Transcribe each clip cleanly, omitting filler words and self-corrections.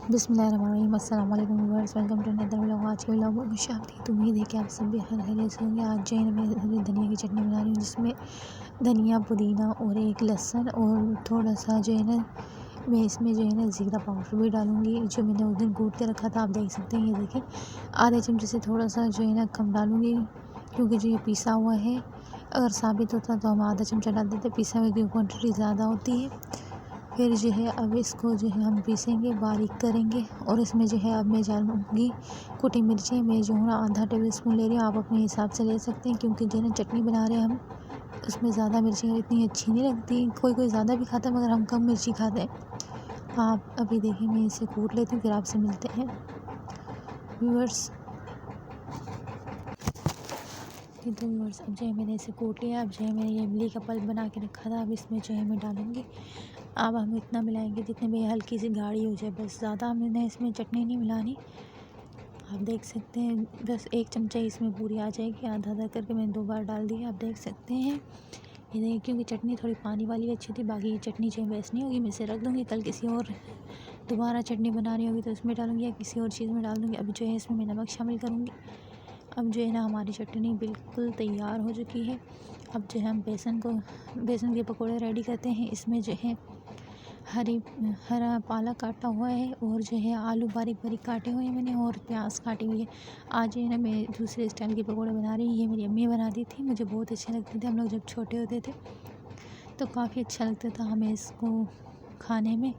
बिस्मिल्लाहिर्रहमानिर्रहीम। अस्सलाम वालेकुम viewers, welcome to another vlog. आज के व्लॉग में खुश आमदीद। उम्मीद है कि आप सब भी खैरियत से होंगे। आज जो है मैं धनिया की चटनी बना रही हूँ, जिसमें धनिया, पुदीना और एक लहसुन और थोड़ा सा जो है ना मैं इसमें जो है ना ज़ीरा पाउडर भी डालूँगी, जो मैंने उस दिन कूट के रखा था। आप देख सकते हैं, ये देखिए आधे चमचे से थोड़ा सा जो है ना कम डालूँगी, क्योंकि जो ये पिसा हुआ है। अगर साबित होता तो हम आधा चमचा डाल देते, पिसा हुआ की क्वान्टिटी ज़्यादा होती है। फिर जो है अब इसको जो है हम पीसेंगे, बारीक करेंगे। और इसमें जो है अब मैं डालूँगी कुटी मिर्चें। मैं जो है आधा टेबल स्पून ले रही हूँ, आप अपने हिसाब से ले सकते हैं, क्योंकि जो है ना चटनी बना रहे हैं हम, उसमें ज़्यादा मिर्ची इतनी अच्छी नहीं लगती। कोई कोई ज़्यादा भी खाता है, मगर हम कम मिर्ची खाते हैं। आप अभी देखिए मैं इसे कूट लेती हूँ, फिर आपसे मिलते हैं व्यूअर्स। तो व्यूअर्स अब जो है मैंने इसे कूट लिया। अब जो है मैंने ये इमली का पल्प बना के रखा था, अब इसमें जो है मैं डालूँगी। अब हम इतना मिलाएंगे जितने में हल्की सी गाढ़ी हो जाए, बस ज़्यादा हमने इसमें चटनी नहीं मिलानी। आप देख सकते हैं बस एक चमचा इसमें पूरी आ जाएगी। आधा आधा करके मैंने 2 बार डाल दिया, आप देख सकते हैं। ये देखिए, क्योंकि चटनी थोड़ी पानी वाली अच्छी थी, बाकी ये चटनी जो है वेस्ट नहीं होगी, मैं इसे रख दूँगी। कल किसी और दोबारा चटनी बनानी होगी तो इसमें डालूँगी या किसी और चीज़ में डाल दूँगी। अभी जो है इसमें मैं नमक शामिल करूँगी। अब जो है ना हमारी चटनी बिल्कुल तैयार हो चुकी है। अब जो है हम बेसन के पकौड़े रेडी करते हैं। इसमें जो है हरा पालक काटा हुआ है, और जो है आलू बारीक बारीक काटे हुए हैं मैंने, और प्याज काटी हुई है। आज जो है ना मैं दूसरे स्टाइल के पकौड़े बना रही हूँ। ये मेरी अम्मी बनाती थी, मुझे बहुत अच्छे लगते थे। हम लोग जब छोटे होते थे तो काफ़ी अच्छा लगता था हमें इसको खाने में।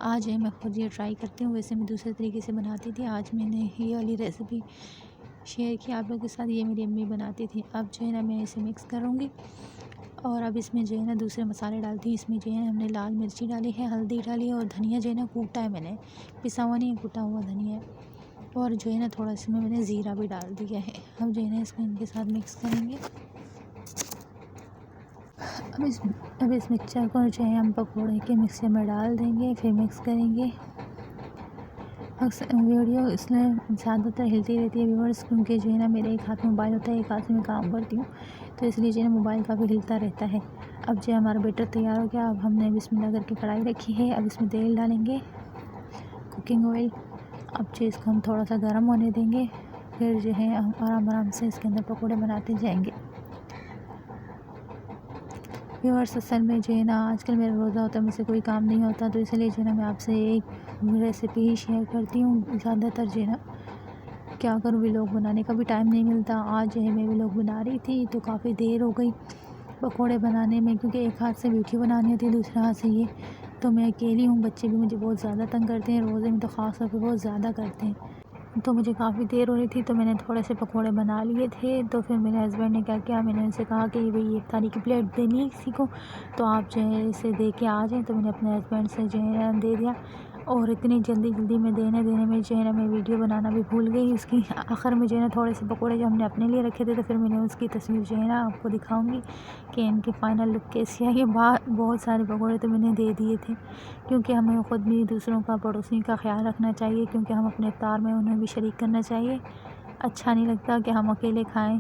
आज है मैं खुद ये ट्राई करती हूँ। वैसे मैं दूसरे तरीके से बनाती थी, आज मैंने ये वाली रेसिपी शेयर की आप लोगों के साथ। ये मेरी अम्मी बनाती थी। अब जो है ना मैं इसे मिक्स करूँगी, और अब इसमें जो है ना दूसरे मसाले डालती हूँ। इसमें जो है हमने लाल मिर्ची डाली है, हल्दी डाली है, और धनिया जो है ना कूटा है मैंने, पिसा हुआ नहीं है, कूटा हुआ धनिया है। और जो है ना थोड़ा इसमें मैंने ज़ीरा भी डाल दिया है। अब जो है ना इसको इनके साथ मिक्स करेंगे। अब इस मिक्सचर को जो है हम पकौड़े के मिक्सचर में डाल देंगे, फिर मिक्स करेंगे। अक्सर वीडियो इसलिए ज़्यादातर हिलती रहती है व्यूअर्स, क्योंकि जो है ना मेरे एक हाथ में मोबाइल होता है, एक हाथ से मैं काम करती हूँ, तो इसलिए जो है ना मोबाइल काफ़ी हिलता रहता है। अब जो हमारा बैटर तैयार हो गया। अब हमने बिस्मिल्लाह करके कढ़ाई रखी है। अब इसमें तेल डालेंगे, कुकिंग ऑयल। अब जो इसको हम थोड़ा सा गर्म होने देंगे, फिर जो है हम आराम आराम से इसके अंदर पकौड़े बनाते जाएंगे। व्यूअर्स असल में जो है ना आजकल मेरा रोज़ा होता है, मुझसे कोई काम नहीं होता, तो इसलिए जो है ना मैं आपसे एक रेसिपी ही शेयर करती हूँ। ज़्यादातर जो है ना क्या करूँ, व्लॉग बनाने का भी टाइम नहीं मिलता। आज जो है मैं व्लॉग बना रही थी तो काफ़ी देर हो गई पकौड़े बनाने में, क्योंकि एक हाथ से वीडियो बनानी होती है, दूसरे हाथ से ये। तो मैं अकेली हूँ, बच्चे भी मुझे बहुत ज़्यादा तंग करते हैं, रोज़े में तो ख़ास तौर पर बहुत ज़्यादा करते हैं। तो मुझे काफ़ी देर हो रही थी, तो मैंने थोड़े से पकौड़े बना लिए थे। तो फिर मेरे हस्बैंड ने क्या किया, मैंने उनसे कहा कि भाई इफ्तारी की प्लेट देनी है किसी को, तो आप जो है इसे दे के आ जाएँ। तो मैंने अपने हस्बैंड से जो है दे दिया, और इतनी जल्दी में देने में जो है ना मैं वीडियो बनाना भी भूल गई। उसकी आखिर में जो है ना थोड़े से पकौड़े जो हमने अपने लिए रखे थे, तो फिर मैंने उसकी तस्वीर जो है ना आपको दिखाऊंगी कि इनकी फ़ाइनल लुक कैसी है। ये बहुत सारे पकौड़े तो मैंने दे दिए थे, क्योंकि हमें ख़ुद भी दूसरों का, पड़ोसी का ख्याल रखना चाहिए, क्योंकि हम अपने इफ्तार में उन्हें भी शरीक करना चाहिए। अच्छा नहीं लगता कि हम अकेले खाएं,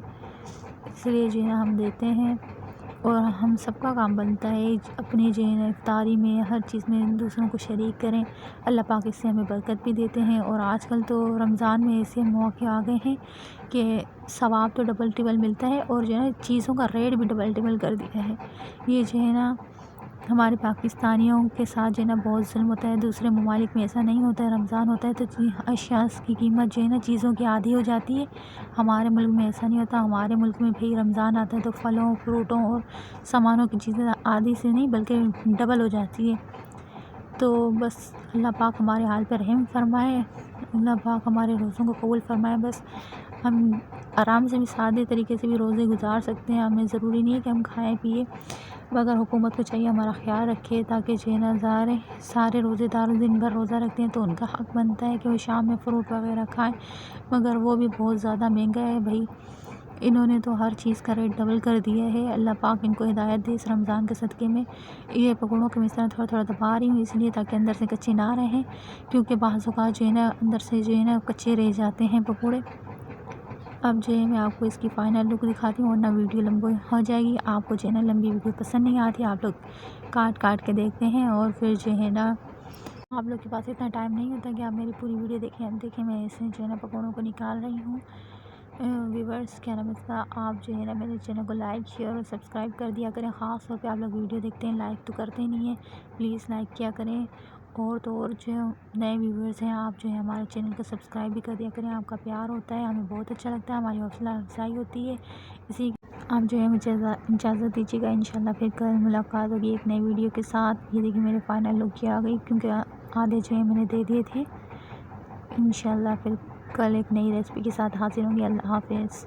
इसलिए जो है ना हम देते हैं। और हम सबका काम बनता है अपनी जो है ना इफ्तारी में, हर चीज़ में दूसरों को शरीक करें। अल्लाह पाक इससे हमें बरकत भी देते हैं। और आजकल तो रमज़ान में ऐसे मौके आ गए हैं कि सवाब तो डबल टिबल मिलता है, और जो है चीज़ों का रेट भी डबल टिबल कर दिया है। ये जो है ना हमारे पाकिस्तानियों के साथ जो है ना बहुत जुल्म होता है, दूसरे ममालिक में ऐसा नहीं होता है। रमज़ान होता है तो अशिया की कीमत जो है ना चीज़ों की आधी हो जाती है। हमारे मुल्क में ऐसा नहीं होता। हमारे मुल्क में भाई रमज़ान आता है तो फलों, फ्रूटों और सामानों की चीज़ें आधी से नहीं बल्कि डबल हो जाती है। तो बस अल्लाह पाक हमारे हाल पर रहम फरमाए, अल्लाह पाक हमारे रोज़ों को कबूल फरमाए। बस हम आराम से भी, सादे तरीके से भी रोज़े गुजार सकते हैं। हमें ज़रूरी नहीं है कि हम खाएँ पिए, मगर हुकूमत को चाहिए हमारा ख्याल रखे, ताकि जो है ना सारे रोज़ेदार दिन भर रोज़ा रखते हैं, तो उनका हक़ बनता है कि वो शाम में फ़्रूट वगैरह खाएँ, मगर वो भी बहुत ज़्यादा महंगा है भाई। इन्होंने तो हर चीज़ का रेट डबल कर दिया है। अल्लाह पाक इनको हिदायत दे इस रमज़ान के सदक़े में। ये पकौड़ों के मिश्रण थोड़ा थोड़ा दबा रही हूँ, इसलिए ताकि अंदर से कच्चे ना रहें, क्योंकि बाज़ औक़ात जो है ना अंदर से जो है ना कच्चे रह जाते हैं पकौड़े। अब जो है मैं आपको इसकी फ़ाइनल लुक दिखाती हूँ, वरना वीडियो लंबी हो जाएगी। आपको जो है ना लंबी वीडियो पसंद नहीं आती, आप लोग काट के देखते हैं, और फिर जो है ना आप लोग के पास इतना टाइम नहीं होता कि आप मेरी पूरी वीडियो देखें। देखिए मैं इसमें जो है ना पकौड़ों को निकाल रही हूँ। व्यूवर्स क्या नाम है इसका, आप जो है ना मेरे चैनल को लाइक शेयर और सब्सक्राइब कर दिया करें। ख़ास तौर पे आप लोग वीडियो देखते हैं लाइक तो करते नहीं हैं, प्लीज़ लाइक किया करें। और तो और जो नए व्यूवर्स हैं आप जो है हमारे चैनल को सब्सक्राइब भी कर दिया करें। आपका प्यार होता है, हमें बहुत अच्छा लगता है, हमारी हौसला अफजाई होती है। इसी आप जो है मुझे इजाज़त दीजिएगा। इंशाल्लाह फिर कल मुलाकात होगी एक नई वीडियो के साथ। ये देखिए मेरे फाइनल लुक की आ गई, क्योंकि आधे जो है मैंने दे दिए थे। इंशाल्लाह फिर कल एक नई रेसिपी के साथ हाज़िर होंगी। अल्लाह हाफ़िज़।